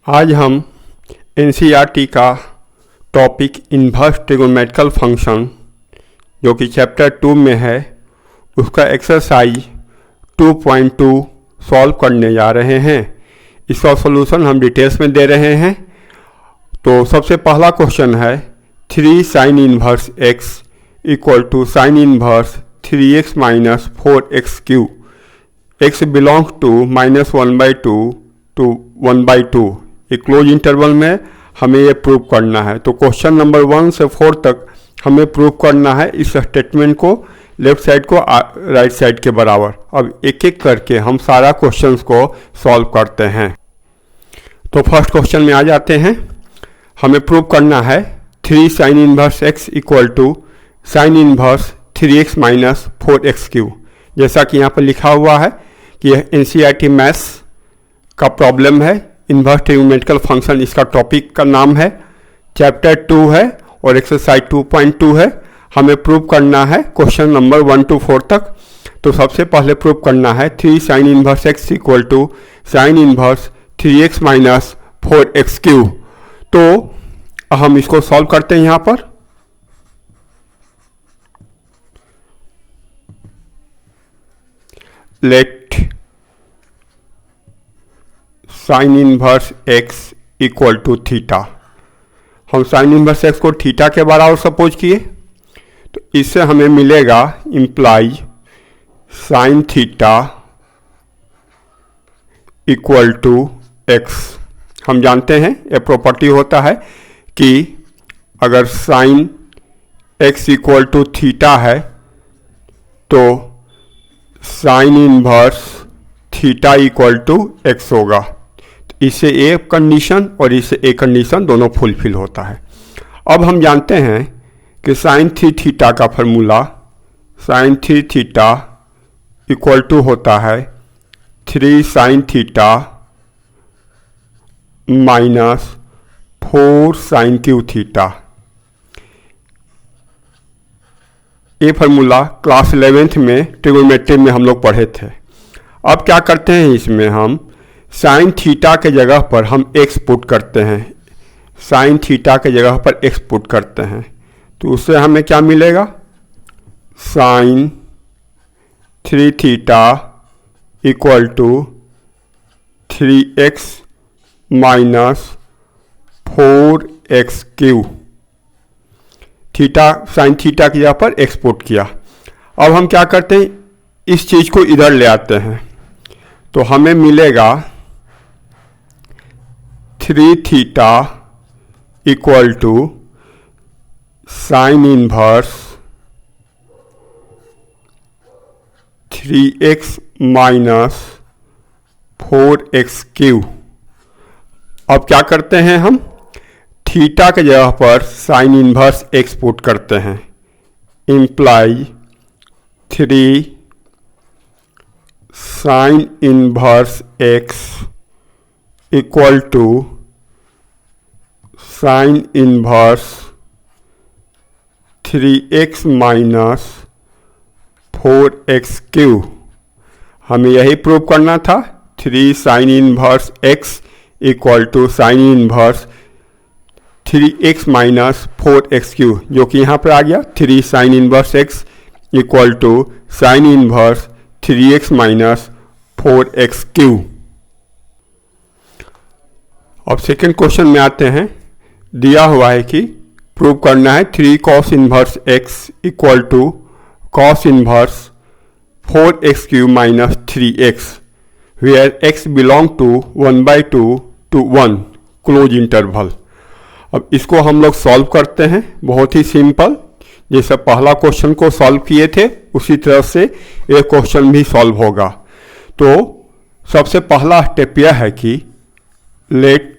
आज हम एनसीईआरटी का टॉपिक इन्वर्स ट्रिगोनोमेट्रिकल फंक्शन जो कि चैप्टर 2 में है उसका एक्सरसाइज 2.2 सॉल्व करने जा रहे हैं। इसका सॉल्यूशन हम डिटेल्स में दे रहे हैं। तो सबसे पहला क्वेश्चन है 3 sin inverse x equal to sine inverse 3x minus 4x cube x belongs to -1/2 to 1/2 एक क्लोज इंटरवल में हमें ये प्रूव करना है। तो क्वेश्चन नंबर 1 से 4 तक हमें प्रूव करना है इस स्टेटमेंट को लेफ्ट साइड को राइट साइड के बराबर। अब एक एक करके हम सारा क्वेश्चंस को सॉल्व करते हैं। तो फर्स्ट क्वेश्चन में आ जाते हैं। हमें प्रूव करना है 3 sin inverse x equal to sine inverse 3x minus 4x cube. जैसा कि यहाँ पर लिखा हुआ है कि यह एनसीईआरटी मैथ्स का प्रॉब्लम है। इन्वर्स ट्रिगोनोमेट्रिकल फंक्शन इसका टॉपिक का नाम है, चैप्टर 2 है और एक्सरसाइज 2.2 है। हमें प्रूव करना है क्वेश्चन नंबर 1 to 4 तक। तो सबसे पहले प्रूव करना है 3 sin inverse x equal to sine inverse 3x minus 4x cube. तो हम इसको सॉल्व करते हैं। यहाँ पर let sine inverse x equal to theta. हम साइन इनवर्स x को थीटा के बराबर सपोज किए तो इससे हमें मिलेगा imply sine theta equal to x। हम जानते हैं ये प्रॉपर्टी होता है कि अगर sine x equal to theta है तो sine inverse theta equal to x होगा। इससे एक कंडीशन और इससे एक कंडीशन दोनों फुलफिल होता है। अब हम जानते हैं कि साइन थीटा का formula sine theta equal to होता है 3 sin theta minus 4 sin cube theta. ये फार्मूला क्लास 11th में ट्रिगोनोमेट्री में हम लोग पढ़े थे। अब क्या करते हैं, इसमें हम साइन थीटा के जगह पर हम x पुट करते हैं। साइन थीटा के जगह पर x पुट करते हैं तो उससे हमें क्या मिलेगा, sine 3 theta equal to 3x minus 4x cube. Theta sine theta की जगह पर x पुट किया। अब हम क्या करते हैं, इस चीज़ को इधर ले आते हैं तो हमें मिलेगा 3 theta equal to sine inverse 3x minus 4x cube. अब क्या करते हैं, हम थीटा के जगह पर साइन इनवर्स x पुट करते हैं। Imply 3 sine inverse x equal to sine inverse 3x minus 4x cube. हमें यही प्रूव करना था। 3 sine inverse x equal to sine inverse 3x minus 4x cube, जो कि यहाँ पर आ गया 3 sine inverse x equal to sine inverse 3x minus 4x cube. अब सेकेंड क्वेश्चन में आते हैं। दिया हुआ है कि प्रूव करना है 3 cos inverse x equal to cos inverse 4x cube minus 3x where x belong to 1/2 to 1 close interval. अब इसको हम लोग सॉल्व करते हैं। बहुत ही सिंपल, जैसे पहला क्वेश्चन को सॉल्व किए थे उसी तरह से ये क्वेश्चन भी सॉल्व होगा। तो सबसे पहला स्टेप यह है कि let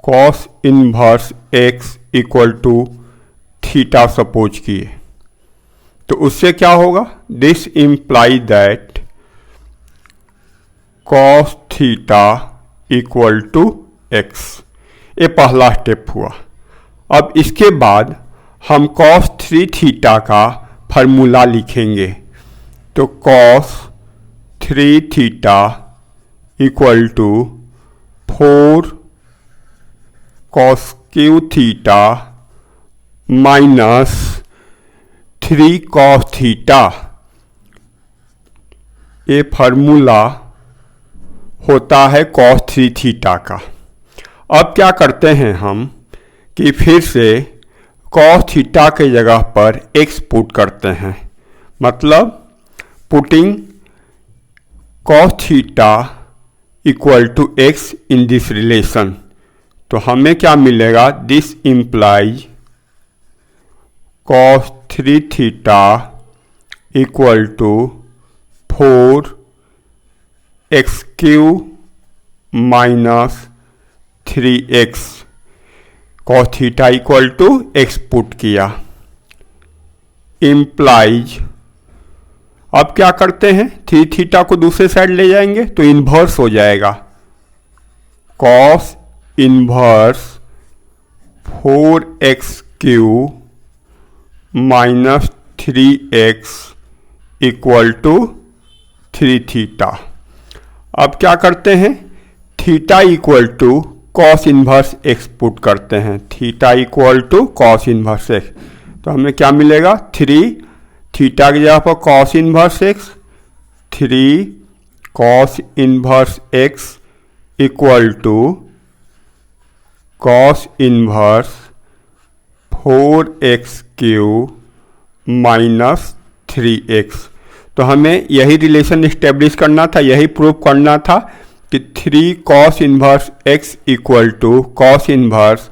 cos inverse x equal to theta suppose किए तो उससे क्या होगा, this imply that cos theta equal to x। ये पहला स्टेप हुआ। अब इसके बाद हम cos 3 थीटा का फार्मूला लिखेंगे। तो cos 3 theta equal to 4 cos cube theta minus 3 cos theta, ये फार्मूला होता है cos 3 थीटा का। अब क्या करते हैं हम कि फिर से cos थीटा के जगह पर x पुट करते हैं, मतलब putting cos theta equal to x in this relation. तो हमें क्या मिलेगा, this implies cos 3 theta equal to 4 x cube minus 3x, cos theta equal to x put किया, इम्प्लाइज। अब क्या करते हैं, 3 थीटा को दूसरे साइड ले जाएंगे तो इन्वर्स हो जाएगा, cos inverse 4x cube minus 3x equal to 3 theta. अब क्या करते हैं, theta equal to cos inverse x put करते हैं, theta equal to cos inverse x। तो हमें क्या मिलेगा, 3 थीटा की जगह पर cos inverse x, 3 cos inverse x equal to cos inverse 4x cube minus 3x। तो हमें यही रिलेशन इस्टेब्लिश करना था, यही प्रूव करना था कि 3 cos inverse x equal to cos inverse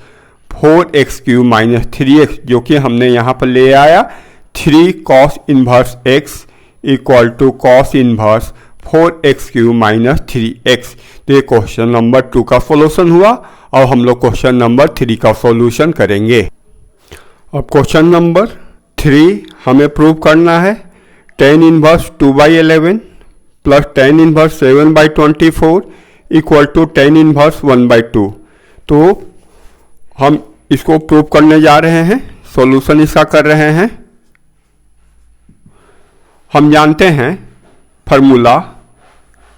4x cube minus 3x, जो कि हमने यहाँ पर ले आया 3 cos inverse x equal to cos inverse 4x cube minus 3x। तो ये क्वेश्चन नंबर 2 का सॉल्यूशन हुआ। और हम लोग क्वेश्चन नंबर 3 का सॉल्यूशन करेंगे। अब क्वेश्चन नंबर 3 हमें प्रूव करना है tan inverse 2/11 plus tan inverse 7/24 equal to tan inverse 1/2। तो हम इसको प्रूव करने जा रहे हैं, सॉल्यूशन इसका कर रहे हैं। हम जानते हैं formula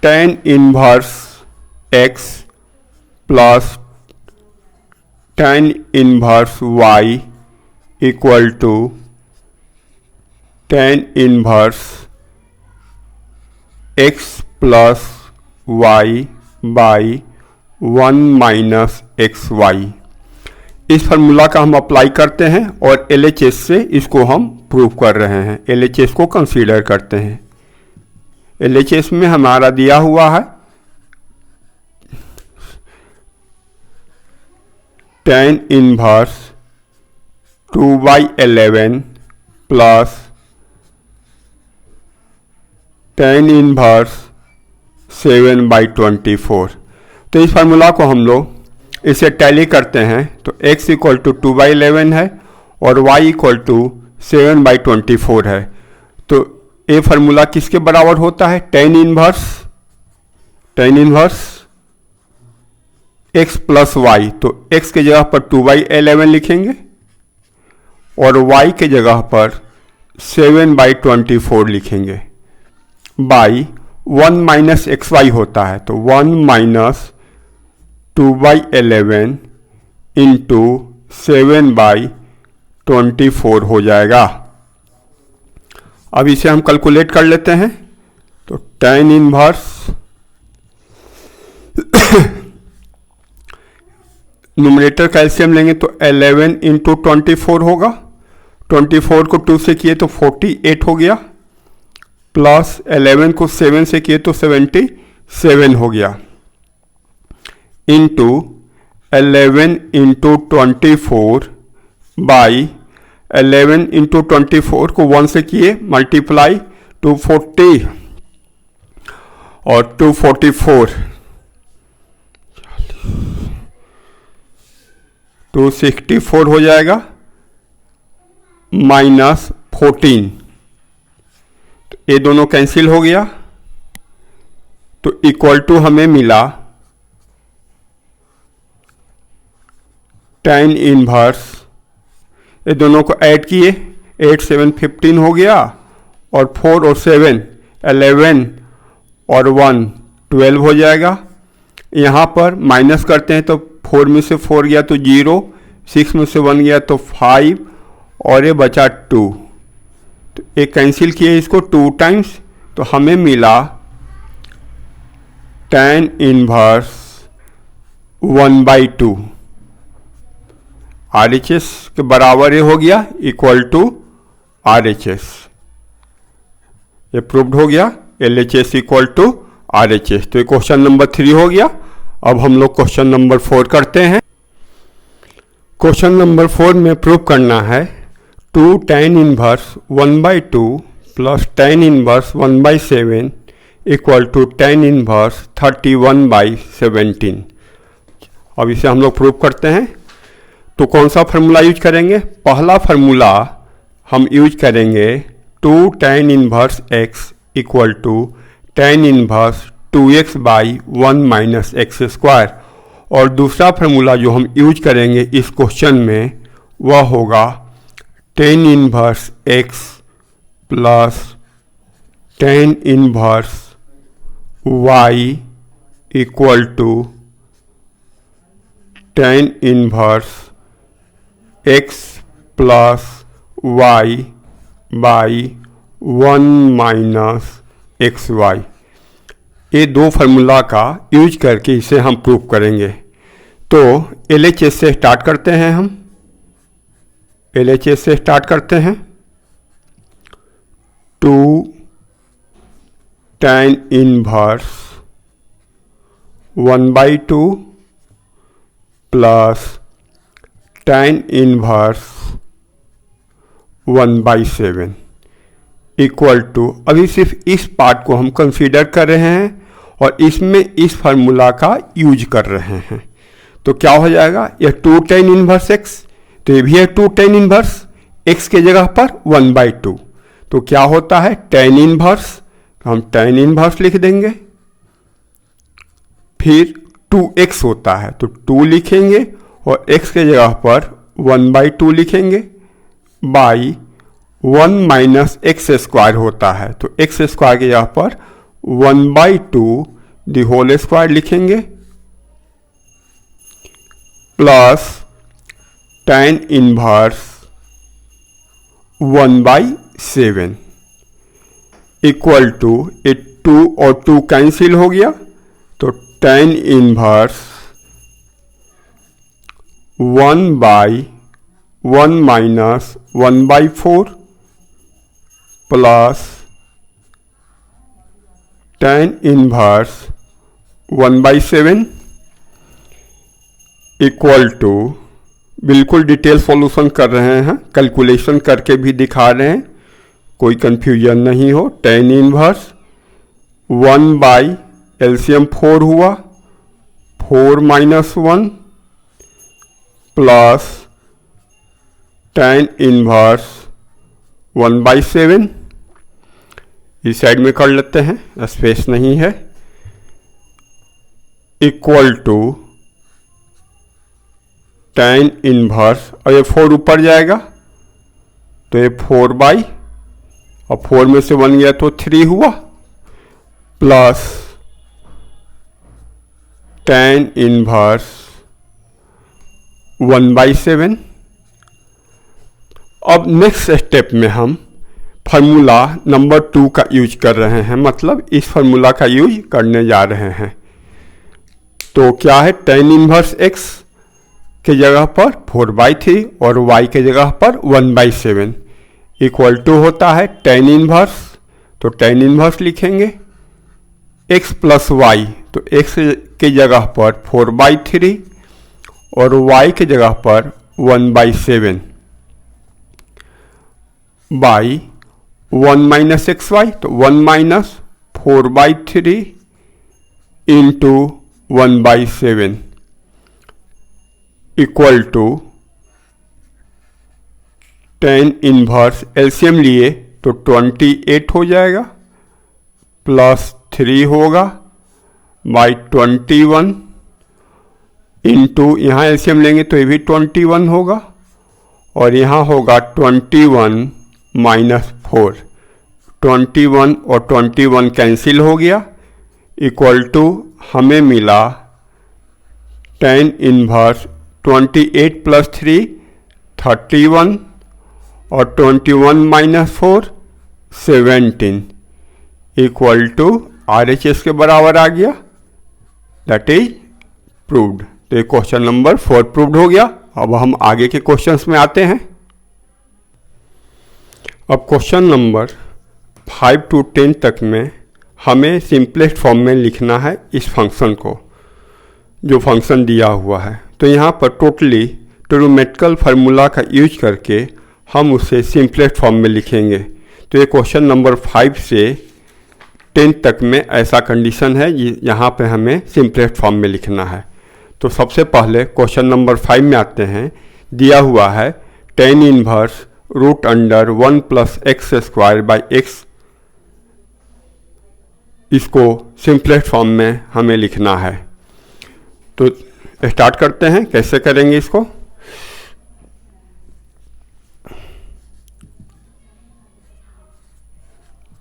tan inverse x plus tan inverse y equal to tan inverse x plus y by 1 minus XY। इस फार्मूला का हम अप्लाई करते हैं और LHS से इसको हम प्रूव कर रहे हैं। LHS को कंसीडर करते हैं। LHS में हमारा दिया हुआ है tan inverse 2/11 plus tan inverse 7/24। तो इस फार्मूला को हम लोग इसे टैली करते हैं तो x इक्वल टू 2/11 है और y इक्वल टू 7/24 है। तो ये फार्मूला किसके बराबर होता है, tan inverse x plus y। तो x के जगह पर 2/11 लिखेंगे और y के जगह पर 7/24 लिखेंगे, बाई 1 माइनस XY होता है। तो 1 माइनस 2/11 इंटू 7/24 हो जाएगा। अब इसे हम कैलकुलेट कर लेते हैं। तो tan इनवर्स न्यूमरेटर कैल्शियम लेंगे तो 11 इंटू 24 होगा, 24 को 2 से किए तो 48 हो गया, प्लस 11 को 7 से किए तो 77 हो गया, इंटू 11 इंटू 24 बाई 11 इंटू 24 को 1 से किए मल्टीप्लाई 240 और 244 264 हो जाएगा माइनस 14। तो ये दोनों कैंसिल हो गया तो इक्वल टू हमें मिला tan इनवर्स, ये दोनों को ऐड किए 8 7 15 हो गया और 4 और 7 11 और 1 12 हो जाएगा, यहाँ पर माइनस करते हैं तो 4 में से 4 गया तो 0, 6 में से 1 गया तो 5 और ये बचा 2। तो एक कैंसिल किए इसको 2 टाइम्स, तो हमें मिला tan इनवर्स 1/2। RHS के बराबर ये हो गया, इक्वल टू RHS। ये प्रूव्ड हो गया, LHS इक्वल टू RHS। तो ये क्वेश्चन नंबर 3 हो गया। अब हम लोग क्वेश्चन नंबर 4 करते हैं। क्वेश्चन नंबर 4 में प्रूव करना है 2 tan inverse 1/2 plus tan inverse 1/7 equal to tan inverse 31/17। अब इसे हम लोग प्रूव करते हैं। तो कौन सा फार्मूला यूज करेंगे? पहला फार्मूला हम यूज करेंगे 2 tan inverse x equal to tan inverse 2x by 1 minus x square. और दूसरा फार्मूला जो हम यूज करेंगे इस क्वेश्चन में वह होगा tan inverse x plus tan inverse y equal to tan inverse x plus y by 1 minus x y. ये दो फार्मूला का यूज करके इसे हम प्रूव करेंगे। तो LHS से स्टार्ट करते हैं हम। LHS से स्टार्ट करते हैं। 2 tan inverse 1/2 plus tan inverse 1/7 equal to, अभी सिर्फ इस पार्ट को हम कंसीडर कर रहे हैं और इसमें इस फार्मूला का यूज कर रहे हैं। तो क्या हो जाएगा? यह 2 tan इनवर्स x, तो ये भी है 2 tan इनवर्स x के जगह पर 1/2। तो क्या होता है? tan इनवर्स, तो हम tan इनवर्स लिख देंगे। फिर 2x होता है तो 2 लिखेंगे और x के जगह पर 1/2 लिखेंगे, बाई 1 माइनस एक्स स्क्वायर होता है तो एक्स स्क्वायर के जगह पर 1/2 दी होल स्क्वायर लिखेंगे, plus tan inverse 1/7 equal to, ये 2 और 2 कैंसिल हो गया तो tan inverse 1/1 minus 1/4 plus tan inverse 1/7 equal to, बिल्कुल डिटेल सॉल्यूशन कर रहे हैं, कैलकुलेशन करके भी दिखा रहे हैं, कोई कंफ्यूजन नहीं हो। tan इनवर्स 1 LCM 4 हुआ, 4 माइनस 1 प्लस tan इनवर्स 1/7। इस साइड में कर लेते हैं, स्पेस नहीं है, इक्वल टू tan इनवर्स, और ये 4 ऊपर जाएगा तो ये 4 और 4 में से 1 गया तो 3 हुआ, प्लस tan इनवर्स 1/7। अब नेक्स्ट स्टेप में हम फार्मूला नंबर 2 का यूज कर रहे हैं, मतलब इस फार्मूला का यूज करने जा रहे हैं। तो क्या है? tan इनवर्स x के जगह पर 4/3 और y के जगह पर 1/7 इक्वल टू होता है tan इनवर्स, तो tan इनवर्स लिखेंगे x प्लस y, तो x के जगह पर 4/3 और y के जगह पर 1/7 बाई 1 माइनस एक्स वाई, तो 1 minus 4/3 into 1/7 equal to tan inverse, LCM लिए तो 28 हो जाएगा, प्लस 3 होगा बाई 21 इंटू, यहाँ एलसीएम लेंगे तो ये भी 21 होगा और यहाँ होगा 21 माइनस 4, 21 और 21 कैंसिल हो गया, इक्वल टू हमें मिला tan इनवर्स 28 प्लस 3 31 और 21 माइनस 4 17 इक्वल टू RHS के बराबर आ गया। That is proved. तो ये क्वेश्चन नंबर 4 प्रूव्ड हो गया। अब हम आगे के क्वेश्चंस में आते हैं। अब क्वेश्चन नंबर 5 to 10 तक में हमें सिंपलेस्ट फॉर्म में लिखना है इस फंक्शन को, जो फंक्शन दिया हुआ है। तो यहाँ पर टोटली ट्रिग्नोमेट्रिकल फार्मूला का यूज करके हम उसे सिंपलेस्ट फॉर्म में लिखेंगे। तो ये क्वेश्चन नंबर 5 से 10 तक में ऐसा कंडीशन है, यहाँ पे हमें सिंपलेस्ट फॉर्म में लिखना है। तो सबसे पहले क्वेश्चन नंबर 5 में आते हैं। दिया हुआ है tan inverse root under 1 plus x square by x. इसको सिंपलेस्ट फॉर्म में हमें लिखना है। तो स्टार्ट करते हैं, कैसे करेंगे इसको।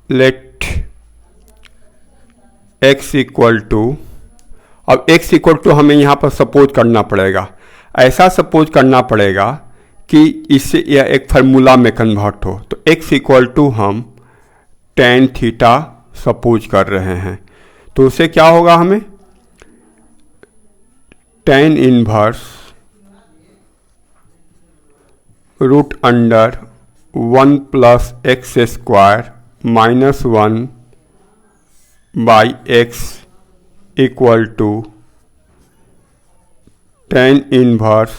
लेट x इक्वल टू, अब x इक्वल टू हमें यहाँ पर सपोज करना पड़ेगा। ऐसा सपोज करना पड़ेगा कि इससे यह एक फार्मूला में कन्वर्ट हो। तो x इक्वल टू हम tan थीटा सपोज कर रहे हैं। तो उससे क्या होगा, हमें tan inverse root under 1 plus x square minus 1 by x equal to tan inverse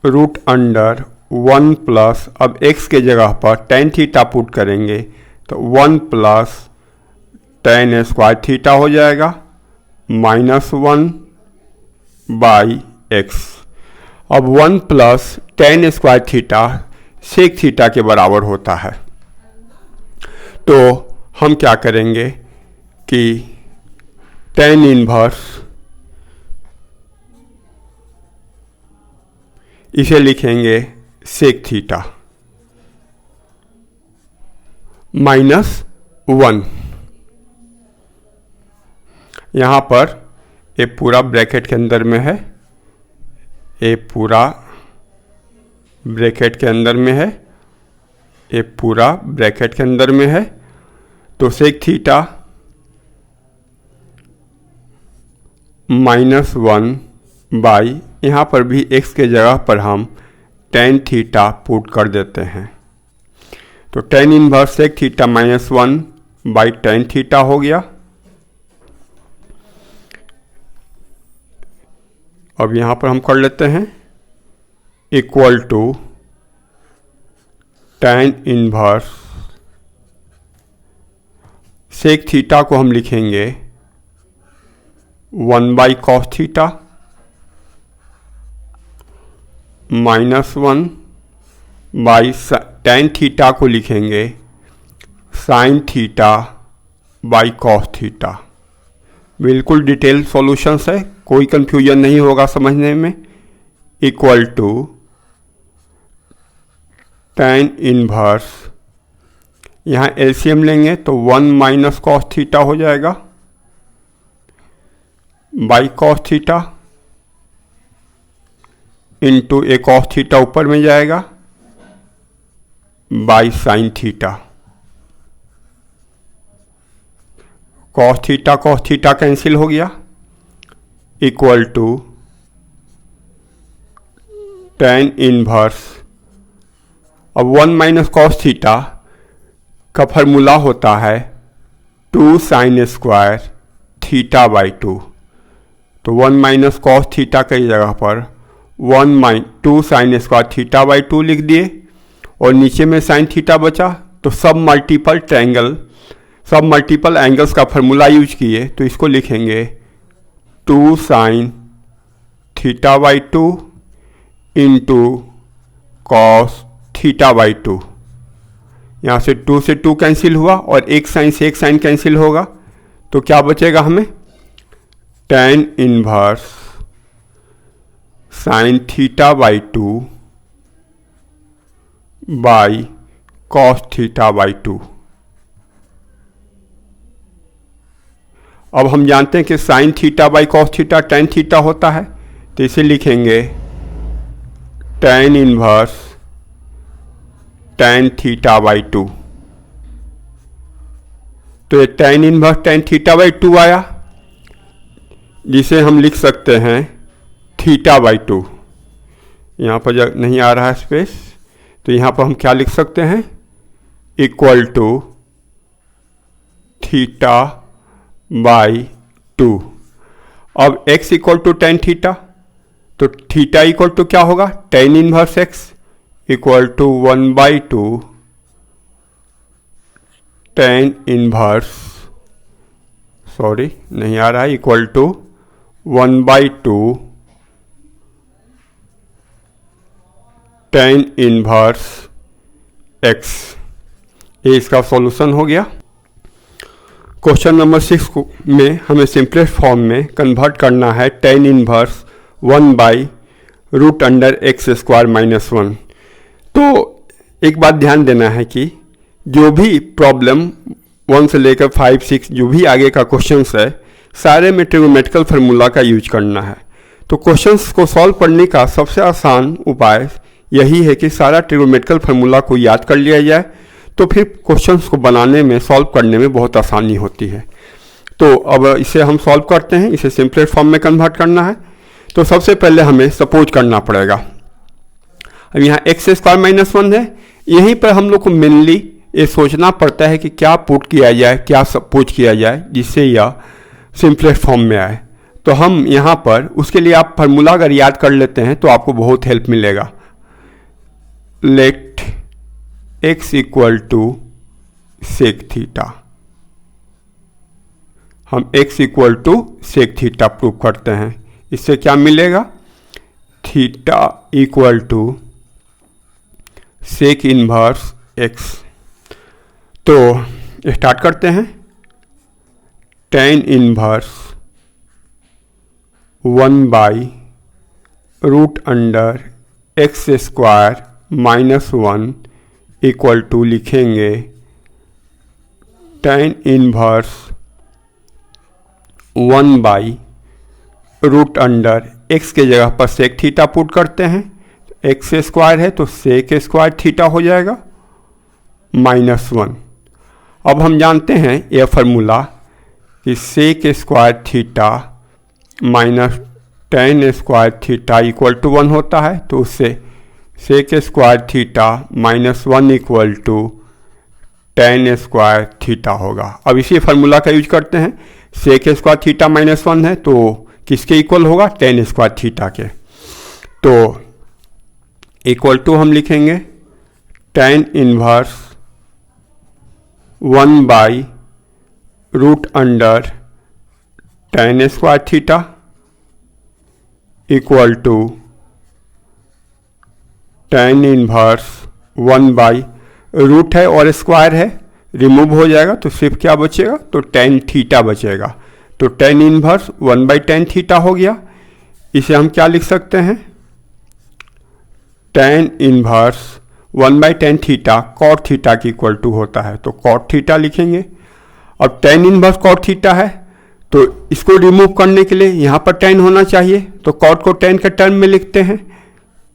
root under 1 plus, अब x के जगह पर tan थीटा पुट करेंगे तो 1 प्लस tan स्क्वायर थीटा हो जाएगा माइनस 1 बाई एक्स। अब 1 plus tan square theta sec theta के बराबर होता है। तो हम क्या करेंगे कि tan इनवर्स, इसे लिखेंगे सेक थीटा माइनस 1। यहाँ पर ये पूरा ब्रैकेट के अंदर में है, ये पूरा ब्रैकेट के अंदर में है, ये पूरा ब्रैकेट के अंदर में है। तो सेक थीटा माइनस 1 बाई, यहाँ पर भी x के जगह पर हम tan थीटा पुट कर देते हैं। तो tan inverse sec theta minus 1 by tan theta हो गया। अब यहाँ पर हम कर लेते हैं equal to tan inverse sec theta को हम लिखेंगे 1 by cos theta minus 1 by tan theta को लिखेंगे sine theta by cos theta. बिल्कुल डिटेल सॉल्यूशंस है, कोई कंफ्यूजन नहीं होगा समझने में। इक्वल टू tan इनवर्स, यहाँ एलसीएम लेंगे तो 1 माइनस कॉस थीटा हो जाएगा by cos theta into A cos theta ऊपर में जाएगा by sine theta. Cos theta cancel हो गया इक्वल टू tan इनवर्स। अब 1 माइनस कॉस थीटा का फॉर्मूला होता है 2 साइन स्क्वायर थीटा बाई 2। तो 1 माइनस कॉस थीटा की जगह पर 2 साइन स्क्वायर थीटा बाई 2 लिख दिए और नीचे में साइन थीटा बचा। तो सब मल्टीपल एंगल्स का फॉर्मूला यूज किए तो इसको लिखेंगे 2 sign theta by 2 into cos theta by 2। यहाँ से 2 से 2 कैंसिल हुआ और एक साइन से एक साइन कैंसिल होगा। तो क्या बचेगा हमें tan inverse sine theta by 2 by cos theta by 2। अब हम जानते हैं कि sine theta by cos theta tan theta होता है, तो इसे लिखेंगे tan inverse tan theta by 2। तो ये tan inverse tan theta by 2 आया, जिसे हम लिख सकते हैं थीटा बाई 2। यहाँ पर जब नहीं आ रहा है स्पेस, तो यहाँ पर हम क्या लिख सकते हैं, इक्वल टू थीटा बाई 2। अब x equal to tan theta, तो थीटा इक्वल टू क्या होगा, tan inverse x equal to 1/2 tan inverse, sorry नहीं आ रहा है, equal to 1/2 tan inverse x। ये इसका सॉल्यूशन हो गया। क्वेश्चन नंबर 6 में हमें सिंपलेस्ट फॉर्म में कन्वर्ट करना है टेन इनवर्स 1/√x² - 1। तो एक बात ध्यान देना है कि जो भी प्रॉब्लम 1 से लेकर 5, 6 जो भी आगे का क्वेश्चंस है, सारे में ट्रिगोनोमेट्रिकल फार्मूला का यूज करना है। तो क्वेश्चंस को सॉल्व करने का सबसे आसान उपाय यही है कि सारा ट्रिगोनोमेट्रिकल फार्मूला को याद कर लिया जाए, तो फिर क्वेश्चंस को बनाने में, सॉल्व करने में बहुत आसानी होती है। तो अब इसे हम सॉल्व करते हैं, इसे सिंपलेस्ट फॉर्म में कन्वर्ट करना है। तो सबसे पहले हमें सपोज करना पड़ेगा। अब यहाँ x² - 1 है, यहीं पर हम लोग को मेनली ये सोचना पड़ता है कि क्या पुट किया जाए, क्या सपोज किया जाए जिससे यह सिंपलेस्ट फॉर्म में आए। तो हम यहाँ पर उसके लिए आप फार्मूला अगर याद कर लेते हैं तो आपको बहुत हेल्प मिलेगा। Let x equal to sec theta, हम x equal to sec theta prove करते हैं। इससे क्या मिलेगा, theta equal to sec inverse x। तो स्टार्ट करते हैं। Tan inverse 1/√x² - 1 equal to लिखेंगे टेन इनवर्स 1/√x के जगह पर सेक थीटा पुट करते हैं। x² है तो सेक स्क्वायर थीटा हो जाएगा -1। अब हम जानते हैं यह फार्मूला कि sec square theta minus tan square theta equal to 1 होता है। तो उससे sec square theta -1 equal to tan square theta होगा। अब इसी फार्मूला का यूज करते हैं। सेक स्क्वायर थीटा -1 है तो किसके इक्वल होगा, टेन स्क्वायर थीटा के। तो इक्वल टू हम लिखेंगे tan inverse 1/√10² theta equal to tan inverse 1/रूट है और स्क्वायर है, रिमूव हो जाएगा तो सिर्फ क्या बचेगा, तो टेन थीटा बचेगा। तो टेन इनवर्स 1/10 थीटा हो गया। इसे हम क्या लिख सकते हैं, tan inverse 1/10 theta cot theta की इक्वल टू होता है, तो कॉट थीटा लिखेंगे। अब टेन इनवर्स कॉट थीटा है तो इसको रिमूव करने के लिए यहाँ पर 10 होना चाहिए, तो कॉट को 10 के टर्म में लिखते हैं।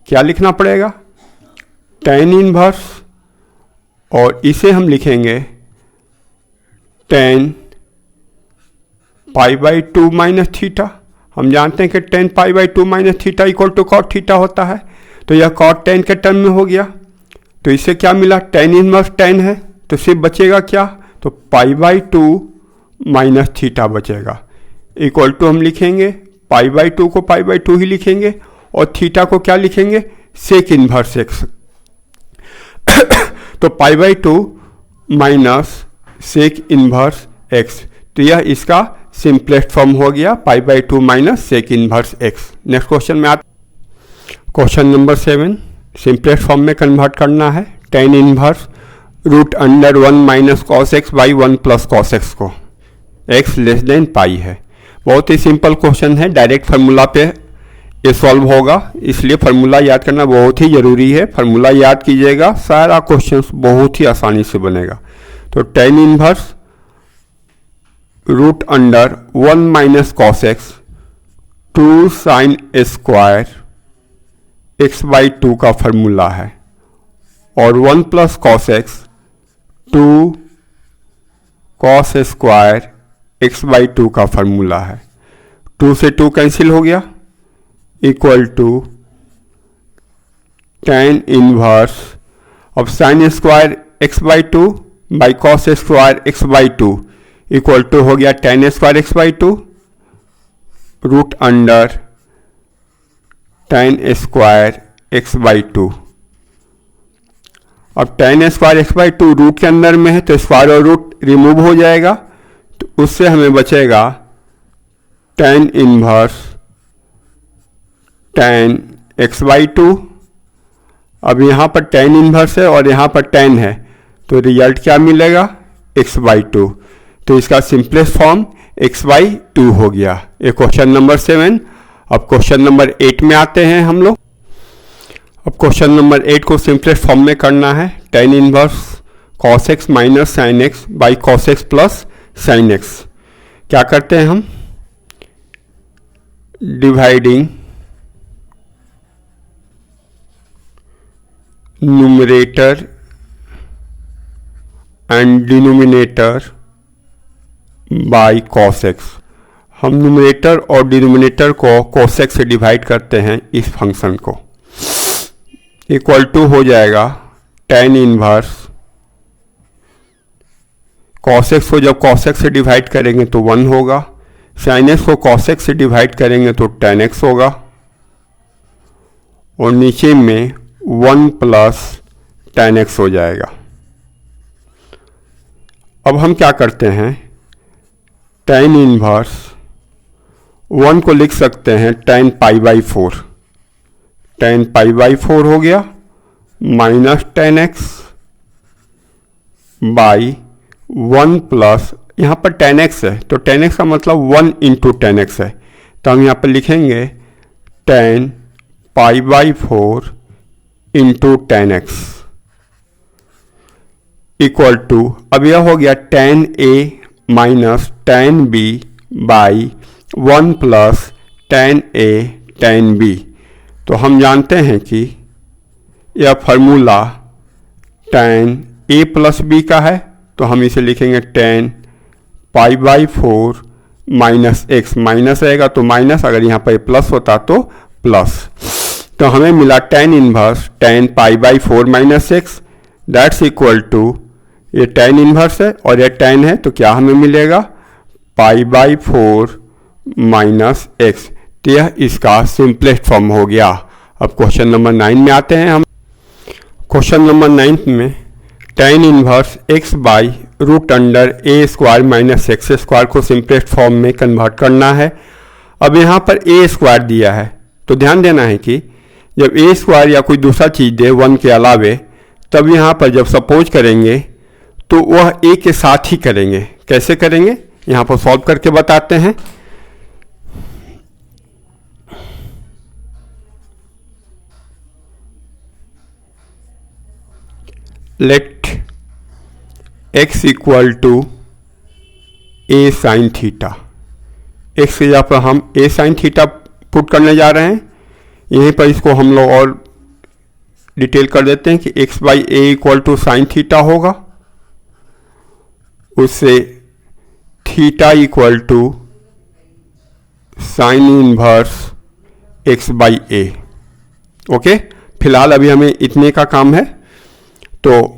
क्या लिखना पड़ेगा, टेन इनवर्स, और इसे हम लिखेंगे 10 π/2 माइनस थीटा। हम जानते हैं कि 10 π/2 minus theta equal to cot theta होता है, तो यह कॉट 10 के टर्म में हो गया। तो इससे क्या मिला, टेन इनवर्स 10 है तो सिर्फ बचेगा क्या, तो π/2 माइनस थीटा बचेगा। इक्वल टू हम लिखेंगे π/2 को π/2 ही लिखेंगे और थीटा को क्या लिखेंगे, सेक इनवर्स x। तो π/2 माइनस सेक इनवर्स x, तो यह इसका सिंपलेस्ट फॉर्म हो गया, π/2 minus sec inverse x। Next question में आते, क्वेश्चन नंबर 7 सिंपलेस्ट फॉर्म में कन्वर्ट करना है tan inverse √1 - cos x by 1 + cos x को। x लेस देन पाई है। बहुत ही सिंपल क्वेश्चन है, डायरेक्ट फार्मूला पे ये सॉल्व होगा, इसलिए फार्मूला याद करना बहुत ही ज़रूरी है। फार्मूला याद कीजिएगा, सारा क्वेश्चन बहुत ही आसानी से बनेगा। तो tan inverse root under 1 minus cos x 2 sine square x by 2 का फॉर्मूला है, और 1 plus cos x 2 cos square x by 2 का फॉर्मूला है। 2 से 2 कैंसिल हो गया, इक्वल टू tan इनवर्स अब sine square x by 2 by cos square x by 2 equal to हो गया tan स्क्वायर एक्स बाई 2 रूट अंडर tan स्क्वायर एक्स बाई 2। अब tan स्क्वायर एक्स बाई 2 रूट के अंदर में है तो स्क्वायर और रूट रिमूव हो जाएगा, तो उससे हमें बचेगा tan inverse tan x by 2। अब यहाँ पर tan इनवर्स है और यहाँ पर tan है, तो रिजल्ट क्या मिलेगा, x बाई 2। तो इसका सिंपलेस्ट फॉर्म x बाई 2 हो गया। ये क्वेश्चन नंबर 7। अब क्वेश्चन नंबर 8 में आते हैं हम लोग। अब क्वेश्चन नंबर 8 को सिंपलेस्ट फॉर्म में करना है। tan inverse cos x minus sine x by cos x plus sine x. क्या करते हैं हम, dividing numerator and denominator by cos x। हम न्यूमरेटर और डिनोमिनेटर को cos x से डिवाइड करते हैं इस फंक्शन को, इक्वल टू हो जाएगा tan इनवर्स cos x को जब cos x से डिवाइड करेंगे तो 1 होगा, sin x को cos x से डिवाइड करेंगे तो tan x होगा, और नीचे में 1 प्लस tan x हो जाएगा। अब हम क्या करते हैं, tan इनवर्स 1 को लिख सकते हैं tan pi by 4, tan pi by 4 हो गया minus tan x by 1 plus, यहाँ पर tan x है तो tan x का मतलब 1 इंटू tan x है, तो हम यहाँ पर लिखेंगे tan pi by 4 into tan x equal to, अब यह हो गया tan a minus tan b by 1 plus tan a tan b। तो हम जानते हैं कि यह formula tan a plus b का है, तो हम इसे लिखेंगे tan pi by 4 minus x, minus रहेगा तो माइनस, अगर यहाँ पर प्लस होता तो प्लस। तो हमें मिला tan inverse tan pi by 4 minus x, that's equal to, ये tan इनवर्स है और ये tan है, तो क्या हमें मिलेगा, पाई बाई 4 माइनस एक्स। तो यह इसका सिंपलेस्ट फॉर्म हो गया। अब क्वेश्चन नंबर 9 में आते हैं हम। क्वेश्चन नंबर 9 में tan inverse x by root under a square minus x square को सिंपलेस्ट फॉर्म में कन्वर्ट करना है। अब यहाँ पर ए स्क्वायर दिया है, तो ध्यान देना है कि जब ए स्क्वायर या कोई दूसरा चीज़ दे 1 के अलावे, तब यहाँ पर जब सपोज करेंगे तो वह ए के साथ ही करेंगे। कैसे करेंगे, यहाँ पर सॉल्व करके बताते हैं। Let x equal to a sine theta, x की जगह पर हम ए साइन थीटा पुट करने जा रहे हैं। यहीं पर इसको हम लोग और डिटेल कर देते हैं कि x by a equal to sine theta होगा, उससे theta equal to sine inverse x by a. Okay, फिलहाल अभी हमें इतने का काम है, तो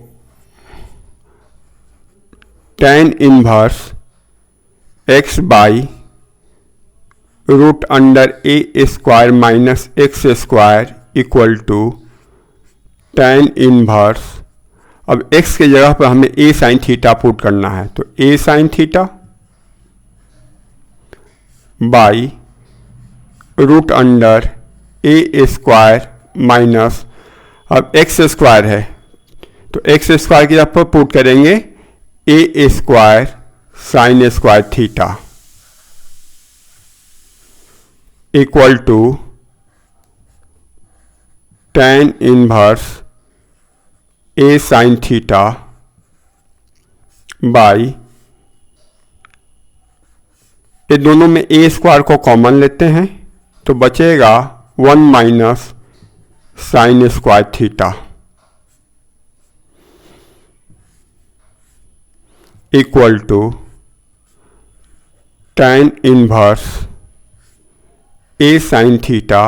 tan inverse x by root under a square minus x square equal to tan inverse, अब x के जगह पर हमें a साइन थीटा पुट करना है, तो a sine theta by root under a square minus, अब एक्स स्क्वायर है तो एक्स स्क्वायर की जगह पर पुट करेंगे a square sine square theta equal to tan inverse a sine theta by ये दोनों में ए स्क्वायर को कॉमन लेते हैं तो बचेगा 1 minus sine square theta equal to tan inverse a sine theta.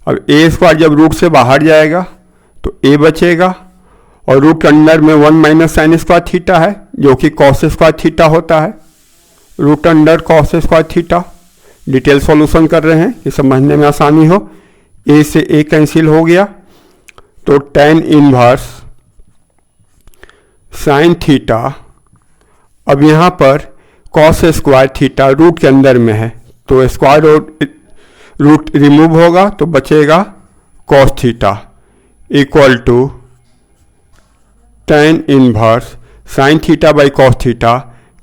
अब ए स्क्वायर जब रूट से बाहर जाएगा तो ए बचेगा और रूट के अंदर में 1 माइनस साइन स्क्वायर थीटा है जो कि कॉस स्क्वायर थीटा होता है। Root under cos square theta. Detail solution कर रहे हैं कि समझने में आसानी हो। ए से ए कैंसिल हो गया तो tan इनवर्स साइन थीटा। अब यहाँ पर कॉस स्क्वायर थीटा रूट के अंदर में है तो स्क्वायर रूट रिमूव होगा तो बचेगा cos theta equal to tan inverse sine theta by cos theta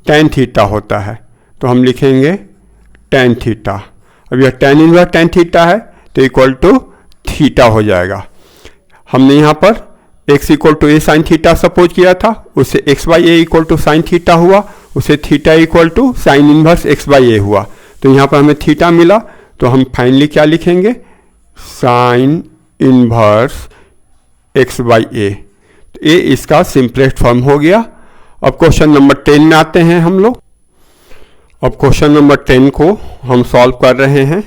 tan theta होता है तो हम लिखेंगे tan थीटा। अब यह tan इनवर्स tan थीटा है तो इक्वल टू थीटा हो जाएगा। हमने यहाँ पर x equal to a sine theta suppose किया था, उससे x by a equal to sine theta हुआ, उसे theta equal to sine inverse x by a हुआ। तो यहाँ पर हमें थीटा मिला तो हम फाइनली क्या लिखेंगे sign inverse x by a. तो ये इसका सिंपलेस्ट फॉर्म हो गया। अब क्वेश्चन नंबर 10 में आते हैं हम लोग। अब क्वेश्चन नंबर 10 को हम सॉल्व कर रहे हैं।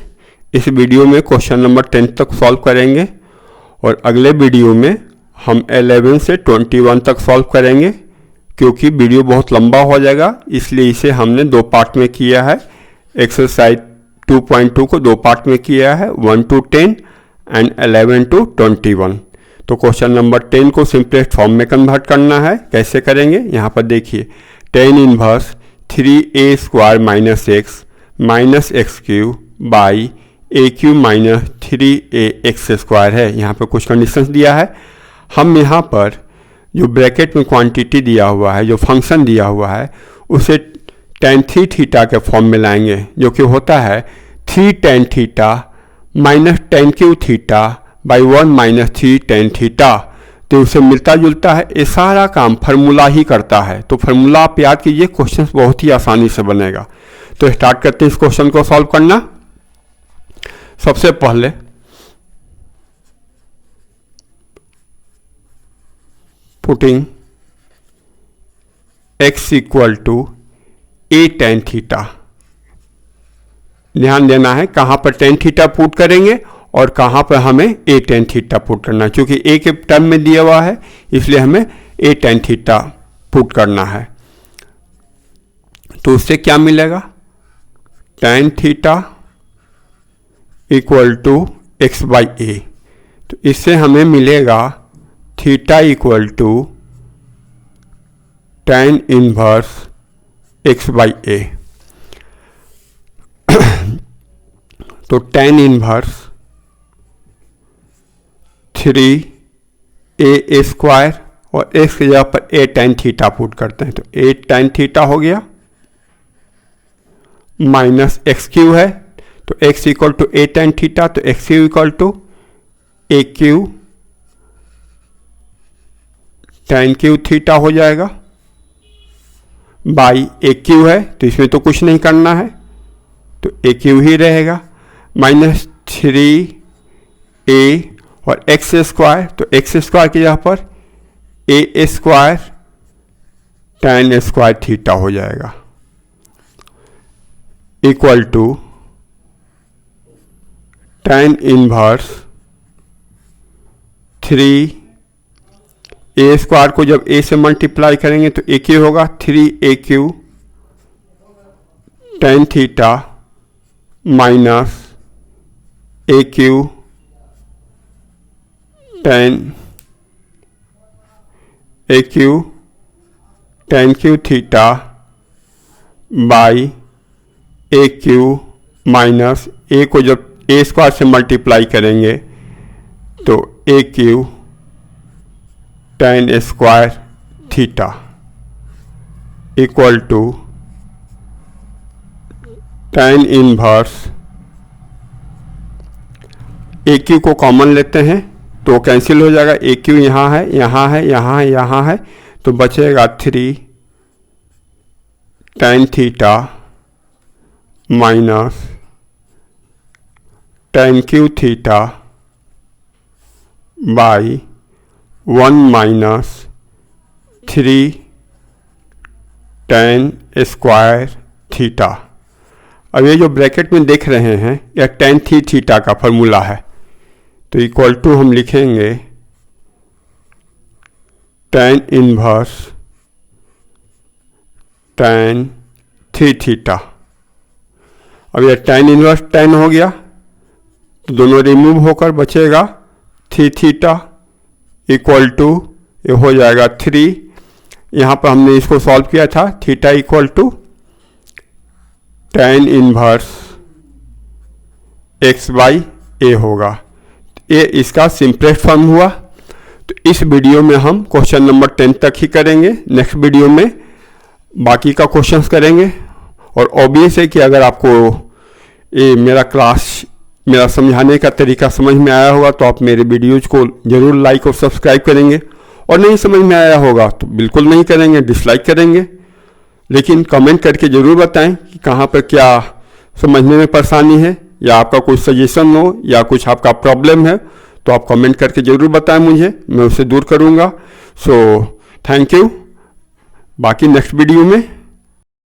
इस वीडियो में क्वेश्चन नंबर 10 तक सॉल्व करेंगे और अगले वीडियो में हम 11 से 21 तक सॉल्व करेंगे। क्योंकि वीडियो बहुत लंबा हो जाएगा इसलिए इसे हमने 2 पार्ट में किया है। एक्सरसाइज 2.2 को 2 पार्ट में किया है, 1 to 10 एंड 11 to 21। तो क्वेश्चन नंबर 10 को सिंपलेस्ट फॉर्म में कन्वर्ट करना है। कैसे करेंगे यहाँ पर देखिए tan inverse 3a square minus x cube by a cube minus 3ax square है। यहाँ पर कुछ कंडीशंस दिया है। हम यहाँ पर जो ब्रैकेट में क्वांटिटी दिया हुआ है, जो फंक्शन दिया हुआ है, उसे tan 3 थीटा के फॉर्म में लाएंगे जो कि होता है 3 tan theta minus tan cube theta by 1 minus 3 tan theta. तो उसे मिलता जुलता है। ये सारा काम फार्मूला ही करता है। तो फार्मूला आप याद कीजिए, क्वेश्चन बहुत ही आसानी से बनेगा। तो स्टार्ट करते हैं इस क्वेश्चन को सॉल्व करना। सबसे पहले putting x equal to a tan theta. ध्यान देना है कहाँ पर tan थीटा पुट करेंगे और कहाँ पर हमें a tan थीटा पुट करना है। क्योंकि a के टर्म में दिया हुआ है इसलिए हमें a tan थीटा पुट करना है। तो उससे क्या मिलेगा tan theta equal to x by a. तो इससे हमें मिलेगा theta equal to tan inverse x by a. तो tan इनवर्स 3a स्क्वायर और x की जगह पर a tan थीटा पुट करते हैं तो a tan थीटा हो गया माइनस एक्स क्यू है तो x equal to a tan theta तो x cube equal to a cube tan cube theta हो जाएगा बाई ए क्यू है तो इसमें तो कुछ नहीं करना है तो ए क्यू ही रहेगा माइनस 3a और एक्स स्क्वायर तो एक्स स्क्वायर की जगह पर a square tan square theta हो जाएगा equal to tan inverse 3a square को जब a से मल्टीप्लाई करेंगे तो ए क्यू होगा 3a cube tan theta minus a cube tan a cube tan cube theta by a cube minus a को जब ए स्क्वायर से मल्टीप्लाई करेंगे तो a cube tan square theta equal to tan inverse a cube को common लेते हैं तो cancel हो जाएगा। ए क्यू यहाँ है, यहाँ है, यहाँ है, यहाँ है तो बचेगा 3 tan theta minus tan cube theta by 1 minus 3 tan square theta. अब ये जो ब्रैकेट में देख रहे हैं यह tan थीटा का फॉर्मूला है, तो इक्वल टू हम लिखेंगे tan इनवर्स tan थीटा। अब यह tan इनवर्स tan हो गया तो दोनों रिमूव होकर बचेगा थीटा इक्वल टू ये हो जाएगा 3। यहाँ पर हमने इसको सॉल्व किया था, theta equal to tan inverse x by a होगा। ये इसका सिंपलेस्ट फॉर्म हुआ। तो इस वीडियो में हम क्वेश्चन नंबर 10 तक ही करेंगे, नेक्स्ट वीडियो में बाकी का क्वेश्चंस करेंगे। और ऑब्वियस है कि अगर आपको ये मेरा समझाने का तरीका समझ में आया होगा तो आप मेरे वीडियोज को ज़रूर लाइक और सब्सक्राइब करेंगे, और नहीं समझ में आया होगा तो बिल्कुल नहीं करेंगे, डिसलाइक करेंगे। लेकिन कमेंट करके ज़रूर बताएं कि कहाँ पर क्या समझने में परेशानी है, या आपका कोई सजेशन हो या कुछ आपका प्रॉब्लम है तो आप कमेंट करके ज़रूर बताएं मुझे, मैं उसे दूर करूँगा। So thank you. बाकी नेक्स्ट वीडियो में